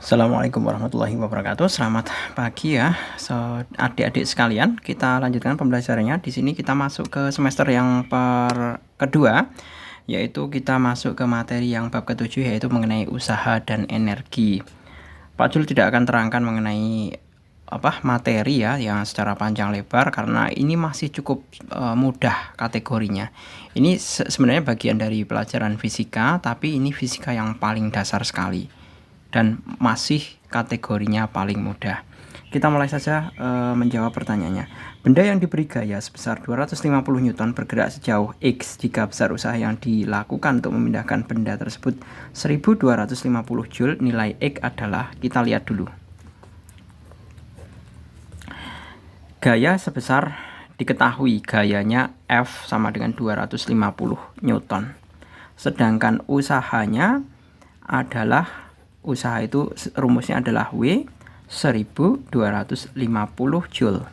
Assalamualaikum warahmatullahi wabarakatuh. Selamat pagi ya, adik-adik sekalian. Kita lanjutkan pembelajarannya. Di sini kita masuk ke semester yang kedua, yaitu kita masuk ke materi yang bab ke-7, yaitu mengenai usaha dan energi. Pak Jul tidak akan terangkan mengenai materi ya yang secara panjang lebar karena ini masih cukup mudah kategorinya. Ini sebenarnya bagian dari pelajaran fisika, tapi ini fisika yang paling dasar sekali dan masih kategorinya paling mudah. Kita mulai saja menjawab pertanyaannya. Benda yang diberi gaya sebesar 250 Newton bergerak sejauh X jika besar usaha yang dilakukan untuk memindahkan benda tersebut 1250 Joule. Nilai X adalah, kita lihat dulu. Gaya sebesar diketahui, gayanya F sama dengan 250 Newton. Sedangkan usahanya adalah, usaha itu rumusnya adalah W 1250 Joule.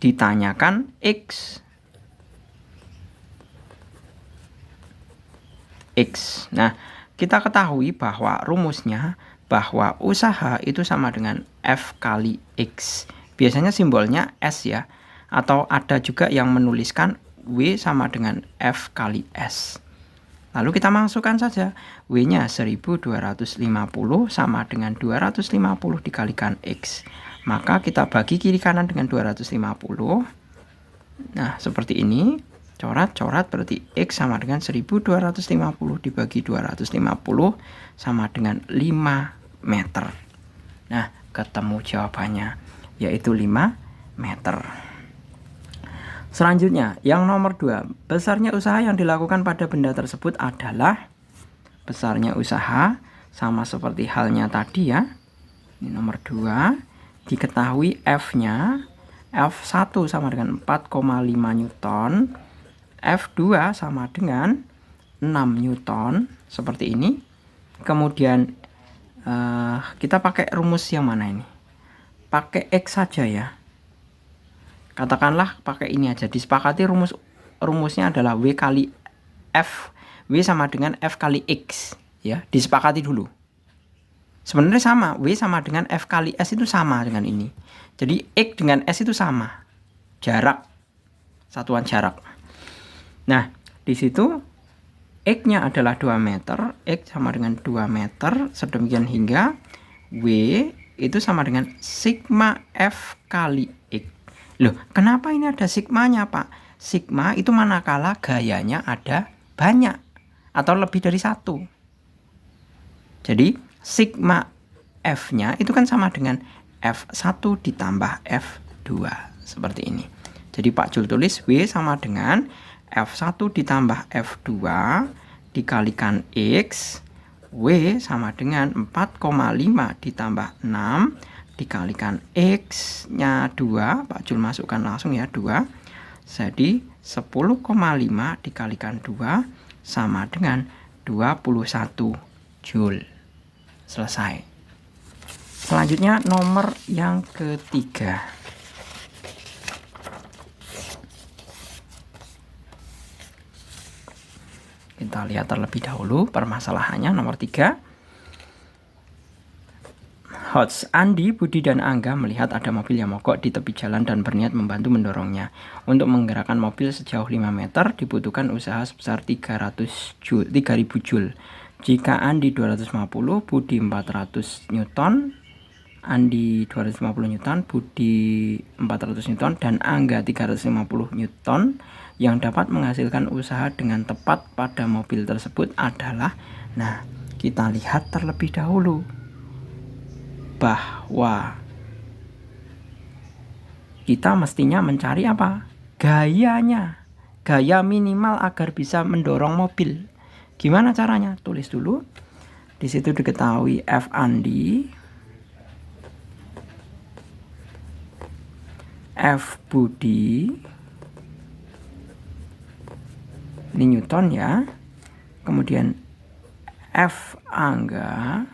Ditanyakan X. Nah, kita ketahui bahwa rumusnya bahwa usaha itu sama dengan F kali X. Biasanya simbolnya S ya. Atau ada juga yang menuliskan W sama dengan F kali S. Lalu kita masukkan saja, W-nya 1250 sama dengan 250 dikalikan X. Maka kita bagi kiri kanan dengan 250. Nah, seperti ini. Coret-coret berarti X sama dengan 1250 dibagi 250 sama dengan 5 meter. Nah, ketemu jawabannya, yaitu 5 meter. Selanjutnya, yang nomor 2, besarnya usaha yang dilakukan pada benda tersebut adalah, besarnya usaha sama seperti halnya tadi ya. Ini nomor 2, diketahui F-nya, F1 sama dengan 4,5 Newton, F2 sama dengan 6 Newton, seperti ini. Kemudian kita pakai rumus yang mana ini? Pakai X saja ya. Katakanlah pakai ini aja, disepakati rumusnya adalah W kali F. W sama dengan F kali X ya, disepakati dulu. Sebenarnya sama, W sama dengan F kali S itu sama dengan ini. Jadi X dengan S itu sama. Jarak, satuan jarak. Nah, di situ X-nya adalah 2 meter, X sama dengan 2 meter, sedemikian hingga W itu sama dengan sigma F kali X. Loh, kenapa ini ada sigmanya, Pak? Sigma itu manakala gayanya ada banyak atau lebih dari 1. Jadi, sigma F-nya itu kan sama dengan F1 ditambah F2. Seperti ini. Jadi, Pak Jul tulis W sama dengan F1 ditambah F2 dikalikan X. W sama dengan 4,5 ditambah 6 dikalikan X-nya 2, Pak Jul masukkan langsung ya 2. Jadi 10,5 dikalikan 2 sama dengan 21 Joule. Selesai. Selanjutnya nomor yang ketiga. Kita lihat terlebih dahulu permasalahannya. Nomor 3. Hots, Andi, Budi, dan Angga melihat ada mobil yang mogok di tepi jalan dan berniat membantu mendorongnya. Untuk menggerakkan mobil sejauh 5 meter dibutuhkan usaha sebesar 3000 Joule. Jika Andi 250, Budi 400 Newton, Andi 250 Newton, Budi 400 Newton, dan Angga 350 Newton, yang dapat menghasilkan usaha dengan tepat pada mobil tersebut adalah, nah, kita lihat terlebih dahulu bahwa kita mestinya mencari apa? Gayanya. Gaya minimal agar bisa mendorong mobil. Gimana caranya? Tulis dulu. Di situ diketahui F Andi, F Budi, ini Newton ya. Kemudian F Angga,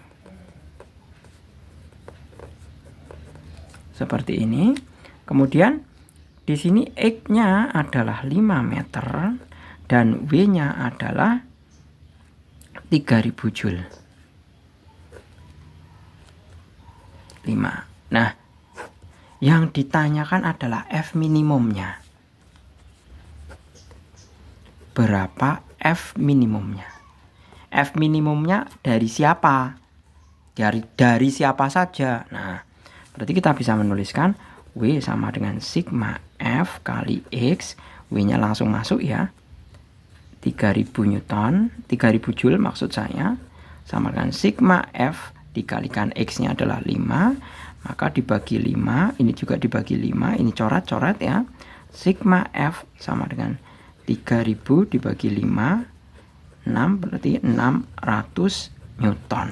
seperti ini. Kemudian di sini X-nya adalah 5 meter dan W-nya adalah 3000 Joule. 5. Nah, yang ditanyakan adalah F minimumnya. Berapa F minimumnya? F minimumnya dari siapa? Dari siapa saja. Nah, berarti kita bisa menuliskan W sama dengan sigma F kali X. W-nya langsung masuk ya. 3000 Newton, 3000 Joule maksud saya. Sama dengan sigma F dikalikan X-nya adalah 5. Maka dibagi 5, ini juga dibagi 5, ini coret-coret ya. Sigma F sama dengan 3000 dibagi 5, 6 berarti 600 Newton.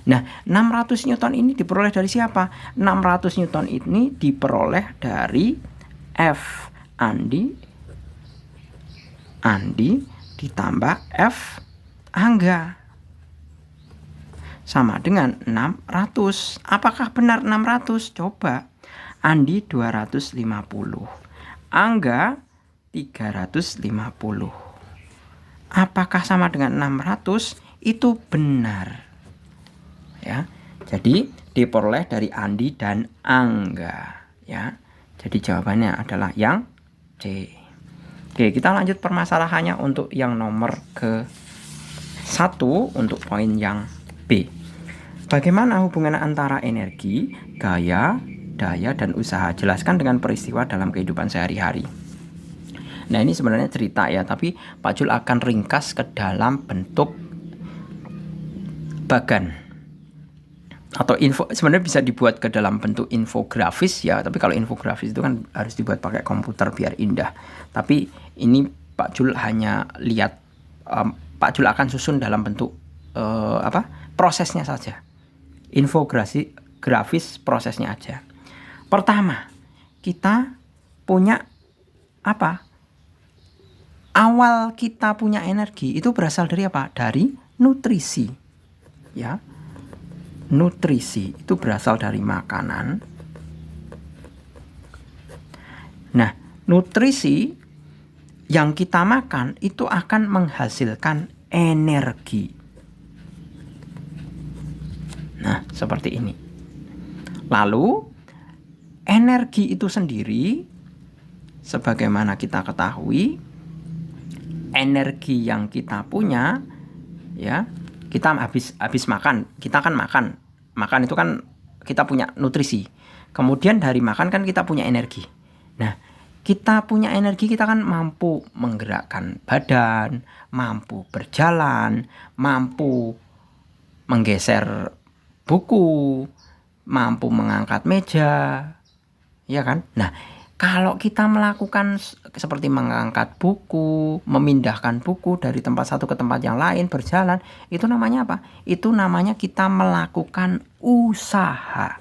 Nah, 600 Newton ini diperoleh dari siapa? 600 Newton ini diperoleh dari F Andi ditambah F Angga. Sama dengan 600. Apakah benar 600? Coba. Andi 250. Angga 350. Apakah sama dengan 600? Itu benar. Ya. Jadi diperoleh dari Andi dan Angga, ya. Jadi jawabannya adalah yang C. Oke, kita lanjut permasalahannya untuk yang nomor ke-1 untuk poin yang B. Bagaimana hubungan antara energi, gaya, daya, dan usaha? Jelaskan dengan peristiwa dalam kehidupan sehari-hari. Nah, ini sebenarnya cerita ya, tapi Pak Jul akan ringkas ke dalam bentuk bagan atau info. Sebenarnya bisa dibuat ke dalam bentuk infografis ya, tapi kalau infografis itu kan harus dibuat pakai komputer biar indah. Tapi ini Pak Jul hanya lihat, Pak Jul akan susun dalam bentuk prosesnya saja. Infografis prosesnya aja. Pertama, kita punya apa? Awal kita punya energi itu berasal dari apa? Dari nutrisi. Ya. Nutrisi itu berasal dari makanan. Nah, nutrisi yang kita makan itu akan menghasilkan energi. Nah, seperti ini. Lalu, energi itu sendiri, sebagaimana kita ketahui, energi yang kita punya, ya, kita habis makan, kita kan makan itu kan kita punya nutrisi. Kemudian dari makan kan kita punya energi. Nah, kita punya energi, kita kan mampu menggerakkan badan, mampu berjalan, mampu menggeser buku, mampu mengangkat meja, ya kan? Nah, kalau kita melakukan seperti mengangkat buku, memindahkan buku dari tempat satu ke tempat yang lain, berjalan, itu namanya apa? Itu namanya kita melakukan usaha.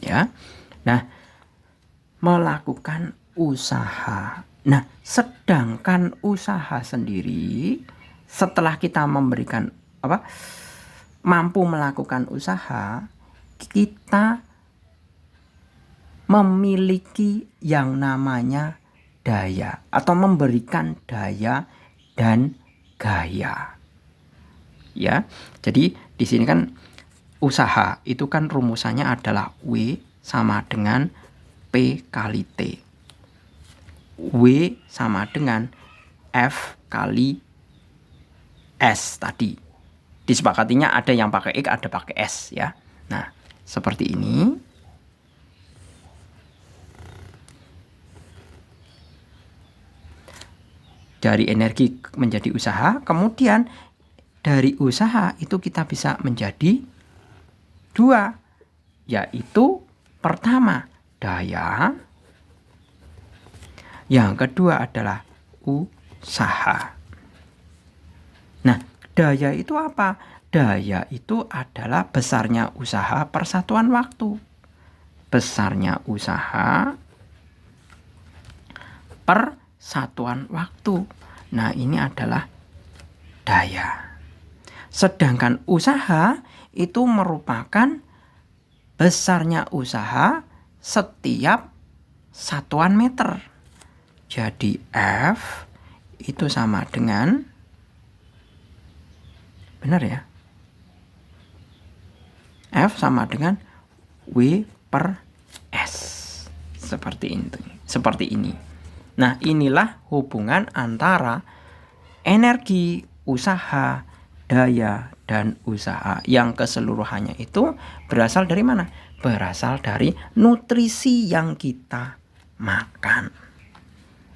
Ya. Nah, melakukan usaha. Nah, sedangkan usaha sendiri setelah kita memberikan mampu melakukan usaha, kita memiliki yang namanya daya atau memberikan daya dan gaya. Ya. Jadi di sini kan usaha itu kan rumusannya adalah W sama dengan P kali T. W sama dengan F kali S tadi. Disepakatinya ada yang pakai X, ada pakai S ya. Nah, seperti ini. Dari energi menjadi usaha, kemudian dari usaha itu kita bisa menjadi 2, yaitu pertama daya, yang kedua adalah usaha. Nah, daya itu apa? Daya itu adalah besarnya usaha per satuan waktu. Besarnya usaha per satuan waktu. Nah, ini adalah daya. Sedangkan usaha itu merupakan besarnya usaha setiap satuan meter. Jadi F itu sama dengan, benar ya? F sama dengan W per S. Seperti ini. Nah, inilah hubungan antara energi, usaha, daya, dan usaha yang keseluruhannya itu berasal dari mana? Berasal dari nutrisi yang kita makan.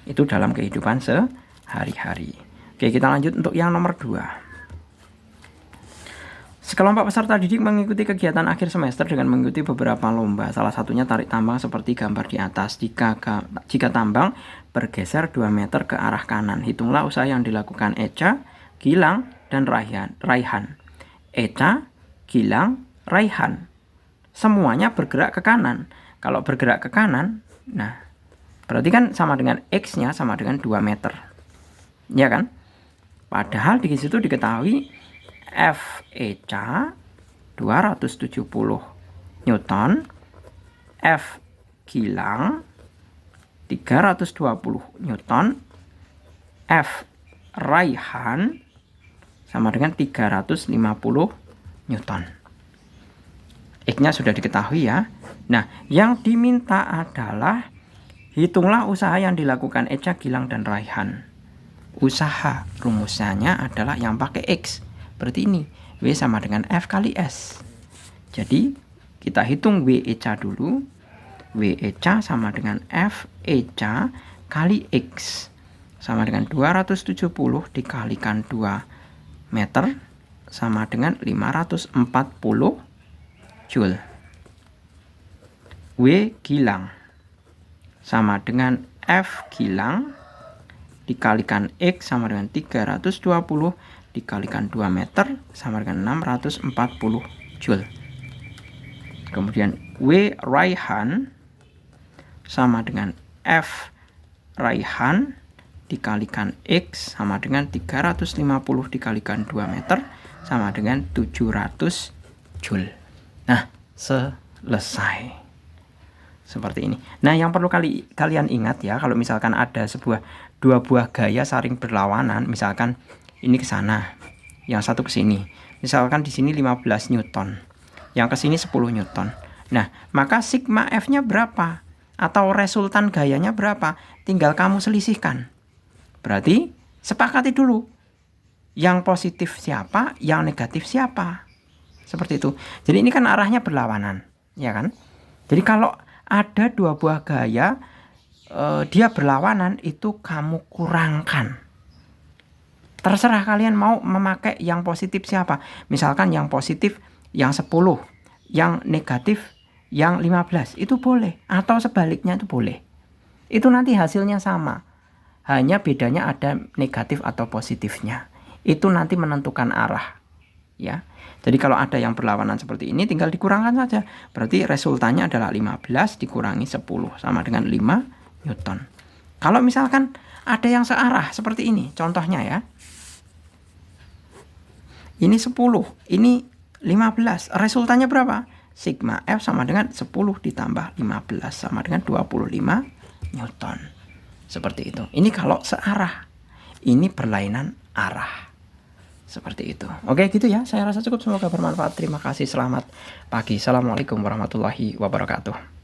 Itu dalam kehidupan sehari-hari. Oke, kita lanjut untuk yang nomor 2. Sekelompok peserta didik mengikuti kegiatan akhir semester dengan mengikuti beberapa lomba. Salah satunya tarik tambang seperti gambar di atas. Jika tambang bergeser 2 meter ke arah kanan, hitunglah usaha yang dilakukan Echa, Gilang, dan Raihan. Echa, Gilang, Raihan. Semuanya bergerak ke kanan. Kalau bergerak ke kanan, nah berarti kan sama dengan X-nya sama dengan 2 meter. Ya kan? Padahal di situ diketahui F Echa 270 Newton, F Gilang 320 Newton, F Raihan sama dengan 350 Newton. X-nya sudah diketahui ya. Nah, yang diminta adalah hitunglah usaha yang dilakukan Echa, Gilang, dan Raihan. Usaha rumusnya adalah yang pakai X. Berarti ini W sama dengan F kali S. Jadi kita hitung W Echa dulu. W Echa sama dengan F Echa kali X sama dengan 270 dikalikan 2 meter sama dengan 540 Joule. W Gilang sama dengan F Gilang dikalikan X sama dengan 320 dikalikan 2 meter sama dengan 640 Joule. Kemudian W Raihan sama dengan F Raihan dikalikan X sama dengan 350 dikalikan 2 meter sama dengan 700 Joule. Nah, selesai. Seperti ini. Nah, yang perlu kalian ingat ya, kalau misalkan ada dua buah gaya saling berlawanan, misalkan ini ke sana, yang satu ke sini. Misalkan di sini 15 Newton, yang ke sini 10 Newton. Nah, maka sigma F-nya berapa? Atau resultan gayanya berapa? Tinggal kamu selisihkan. Berarti sepakati dulu. Yang positif siapa, yang negatif siapa. Seperti itu. Jadi ini kan arahnya berlawanan, ya kan? Jadi kalau ada dua buah gaya, dia berlawanan, itu kamu kurangkan. Terserah kalian mau memakai yang positif siapa. Misalkan yang positif yang 10, yang negatif yang 15, itu boleh. Atau sebaliknya itu boleh. Itu nanti hasilnya sama. Hanya bedanya ada negatif atau positifnya. Itu nanti menentukan arah. Ya. Jadi kalau ada yang berlawanan seperti ini, tinggal dikurangkan saja. Berarti resultannya adalah 15 dikurangi 10 sama dengan 5 Newton. Kalau misalkan ada yang searah seperti ini, contohnya ya. Ini 10, ini 15. Resultannya berapa? Sigma F sama dengan 10 ditambah 15 sama dengan 25 Newton. Seperti itu. Ini kalau searah. Ini berlainan arah. Seperti itu. Oke, gitu ya. Saya rasa cukup. Semoga bermanfaat. Terima kasih. Selamat pagi. Assalamualaikum warahmatullahi wabarakatuh.